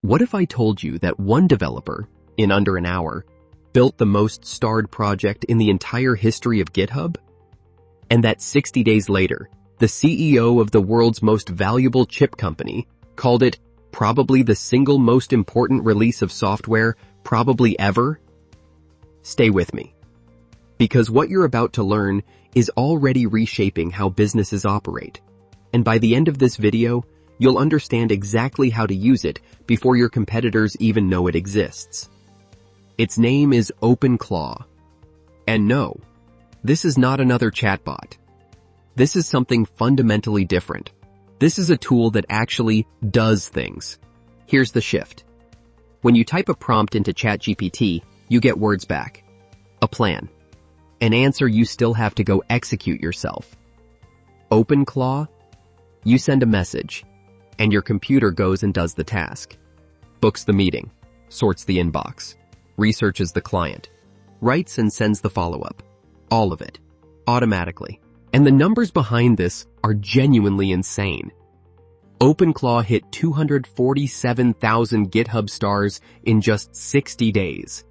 What if I told you that one developer, in under an hour, built the most starred project in the entire history of GitHub? And that 60 days later, the CEO of the world's most valuable chip company called it probably the single most important release of software probably ever? Stay with me. Because what you're about to learn is already reshaping how businesses operate. And by the end of this video, you'll understand exactly how to use it before your competitors even know it exists. Its name is OpenClaw. And no, this is not another chatbot. This is something fundamentally different. This is a tool that actually does things. Here's the shift. When you type a prompt into ChatGPT, you get words back. A plan. An answer you still have to go execute yourself. OpenClaw? You send a message, and your computer goes and does the task. Books the meeting, sorts the inbox, researches the client, writes and sends the follow-up. All of it. Automatically. And the numbers behind this are genuinely insane. OpenClaw hit 247,000 GitHub stars in just 60 days.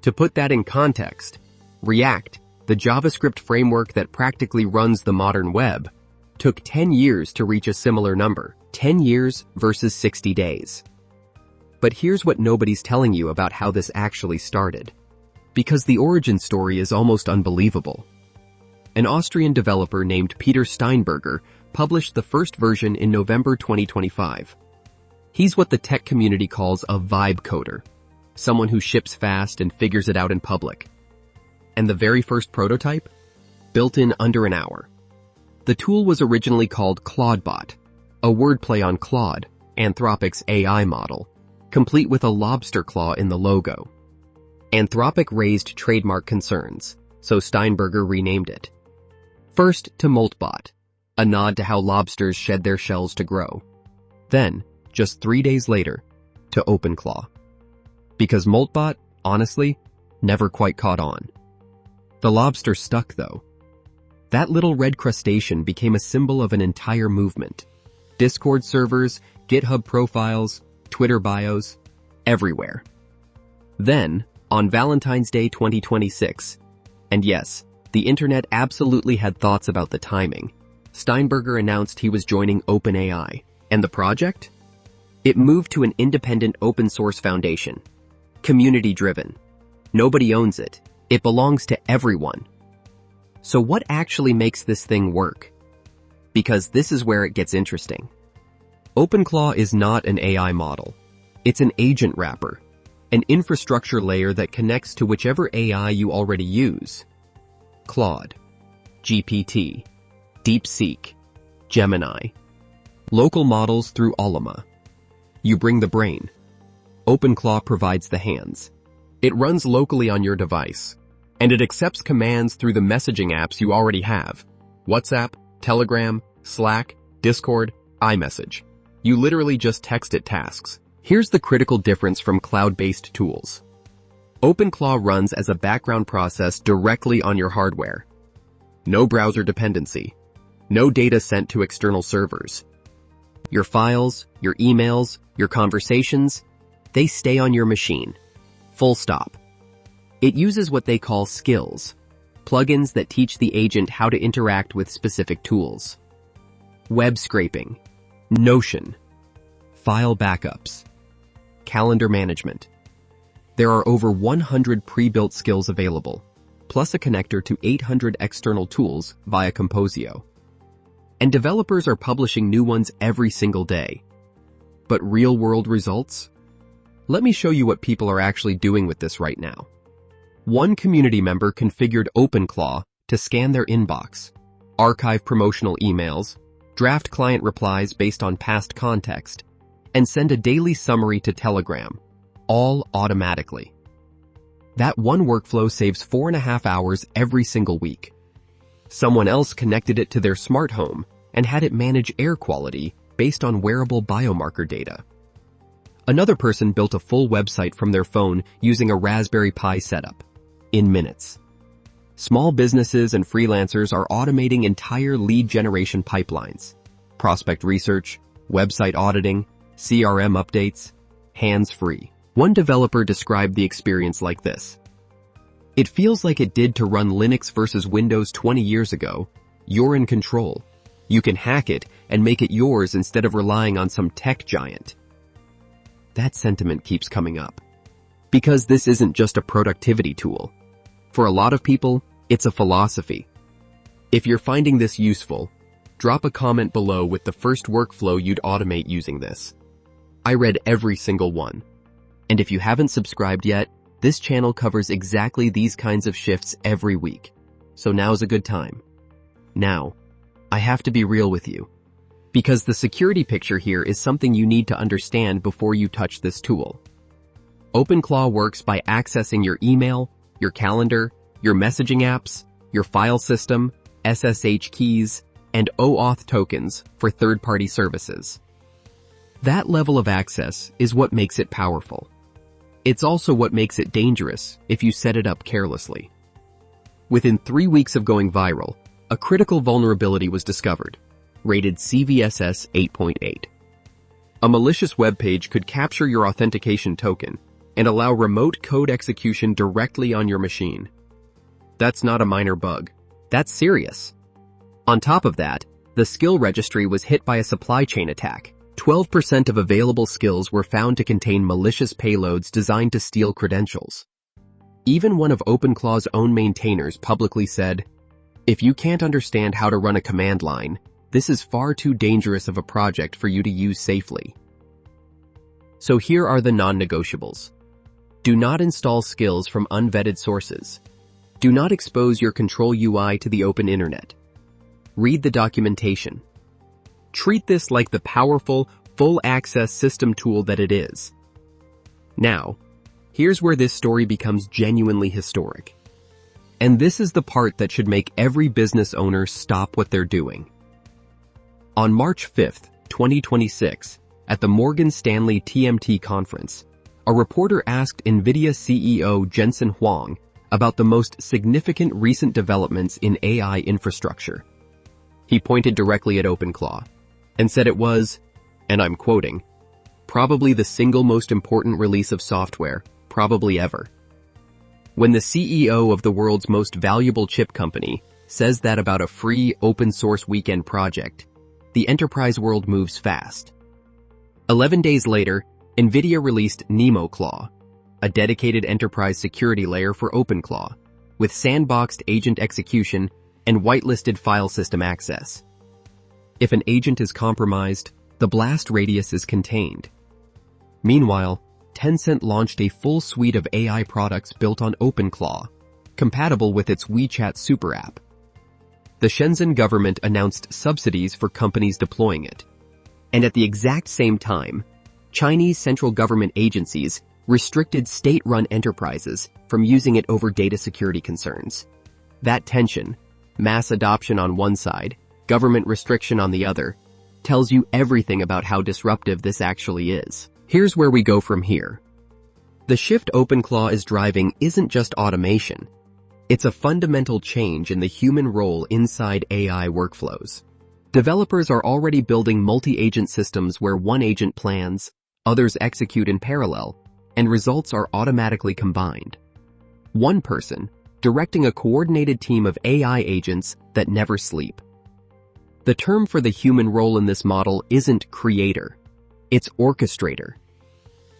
To put that in context, React, the JavaScript framework that practically runs the modern web, took 10 years to reach a similar number. 10 years versus 60 days. But here's what nobody's telling you about how this actually started. Because the origin story is almost unbelievable. An Austrian developer named Peter Steinberger published the first version in November 2025. He's what the tech community calls a vibe coder, someone who ships fast and figures it out in public. And the very first prototype? Built in under an hour. The tool was originally called Chatbot, a wordplay on Claude, Anthropic's AI model, complete with a lobster claw in the logo. Anthropic raised trademark concerns, so Steinberger renamed it. First to Moltbot, a nod to how lobsters shed their shells to grow. Then, just 3 days later, to OpenClaw. Because Moltbot, honestly, never quite caught on. The lobster stuck, though. That little red crustacean became a symbol of an entire movement. Discord servers, GitHub profiles, Twitter bios, everywhere. Then, on Valentine's Day 2026, and yes, the internet absolutely had thoughts about the timing, Steinberger announced he was joining OpenAI. And the project? It moved to an independent open source foundation. Community-driven. Nobody owns it. It belongs to everyone. So what actually makes this thing work? Because this is where it gets interesting. OpenClaw is not an AI model. It's an agent wrapper, an infrastructure layer that connects to whichever AI you already use. Claude, GPT, DeepSeek, Gemini. Local models through Allama. You bring the brain. OpenClaw provides the hands. It runs locally on your device, and it accepts commands through the messaging apps you already have. WhatsApp, Telegram, Slack, Discord, iMessage. You literally just text it tasks. Here's the critical difference from cloud-based tools. OpenClaw runs as a background process directly on your hardware. No browser dependency. No data sent to external servers. Your files, your emails, your conversations, they stay on your machine. Full stop. It uses what they call skills, plugins that teach the agent how to interact with specific tools. Web scraping, Notion, file backups, calendar management. There are over 100 pre-built skills available, plus a connector to 800 external tools via Composio. And developers are publishing new ones every single day. But real-world results? Let me show you what people are actually doing with this right now. One community member configured OpenClaw to scan their inbox, archive promotional emails, draft client replies based on past context, and send a daily summary to Telegram, all automatically. That one workflow saves 4.5 hours every single week. Someone else connected it to their smart home and had it manage air quality based on wearable biomarker data. Another person built a full website from their phone using a Raspberry Pi setup, in minutes. Small businesses and freelancers are automating entire lead generation pipelines, prospect research, website auditing, CRM updates. hands-free. One developer described the experience like this. It feels like it did to run Linux versus Windows 20 years ago. You're in control. You can hack it and make it yours instead of relying on some tech giant. That sentiment keeps coming up. Because this isn't just a productivity tool. For a lot of people, it's a philosophy. If you're finding this useful, drop a comment below with the first workflow you'd automate using this. I read every single one. And if you haven't subscribed yet, this channel covers exactly these kinds of shifts every week. So now's a good time. Now, I have to be real with you. Because the security picture here is something you need to understand before you touch this tool. OpenClaw works by accessing your email, your calendar, your messaging apps, your file system, SSH keys, and OAuth tokens for third-party services. That level of access is what makes it powerful. It's also what makes it dangerous if you set it up carelessly. Within 3 weeks of going viral, a critical vulnerability was discovered, rated CVSS 8.8. A malicious web page could capture your authentication token and allow remote code execution directly on your machine. That's not a minor bug. That's serious. On top of that, the skill registry was hit by a supply chain attack. 12% of available skills were found to contain malicious payloads designed to steal credentials. Even one of OpenClaw's own maintainers publicly said, "If you can't understand how to run a command line, this is far too dangerous of a project for you to use safely." So here are the non-negotiables. Do not install skills from unvetted sources. Do not expose your control UI to the open internet. Read the documentation. Treat this like the powerful, full-access system tool that it is. Now, here's where this story becomes genuinely historic. And this is the part that should make every business owner stop what they're doing. On March 5, 2026, at the Morgan Stanley TMT conference, a reporter asked NVIDIA CEO Jensen Huang about the most significant recent developments in AI infrastructure. He pointed directly at OpenClaw and said it was, and I'm quoting, "probably the single most important release of software, probably ever." When the CEO of the world's most valuable chip company says that about a free open-source weekend project, the enterprise world moves fast. 11 days later, NVIDIA released NemoClaw, a dedicated enterprise security layer for OpenClaw, with sandboxed agent execution and whitelisted file system access. If an agent is compromised, the blast radius is contained. Meanwhile, Tencent launched a full suite of AI products built on OpenClaw, compatible with its WeChat super app. The Shenzhen government announced subsidies for companies deploying it. And at the exact same time, Chinese central government agencies restricted state-run enterprises from using it over data security concerns. That tension, mass adoption on one side, government restriction on the other, tells you everything about how disruptive this actually is. Here's where we go from here. The shift OpenClaw is driving isn't just automation. It's a fundamental change in the human role inside AI workflows. Developers are already building multi-agent systems where one agent plans, others execute in parallel, and results are automatically combined. One person, directing a coordinated team of AI agents that never sleep. The term for the human role in this model isn't creator. It's orchestrator.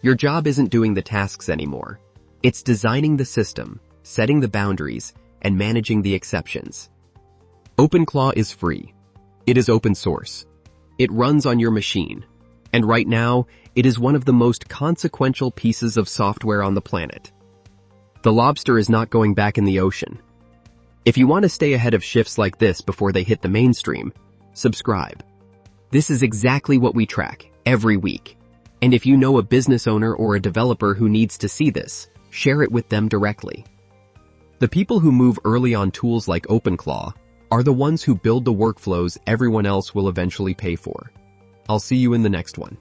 Your job isn't doing the tasks anymore. It's designing the system, setting the boundaries, and managing the exceptions. OpenClaw is free. It is open source. It runs on your machine. And right now, it is one of the most consequential pieces of software on the planet. The lobster is not going back in the ocean. If you want to stay ahead of shifts like this before they hit the mainstream, subscribe. This is exactly what we track every week. And if you know a business owner or a developer who needs to see this, share it with them directly. The people who move early on tools like OpenClaw are the ones who build the workflows everyone else will eventually pay for. I'll see you in the next one.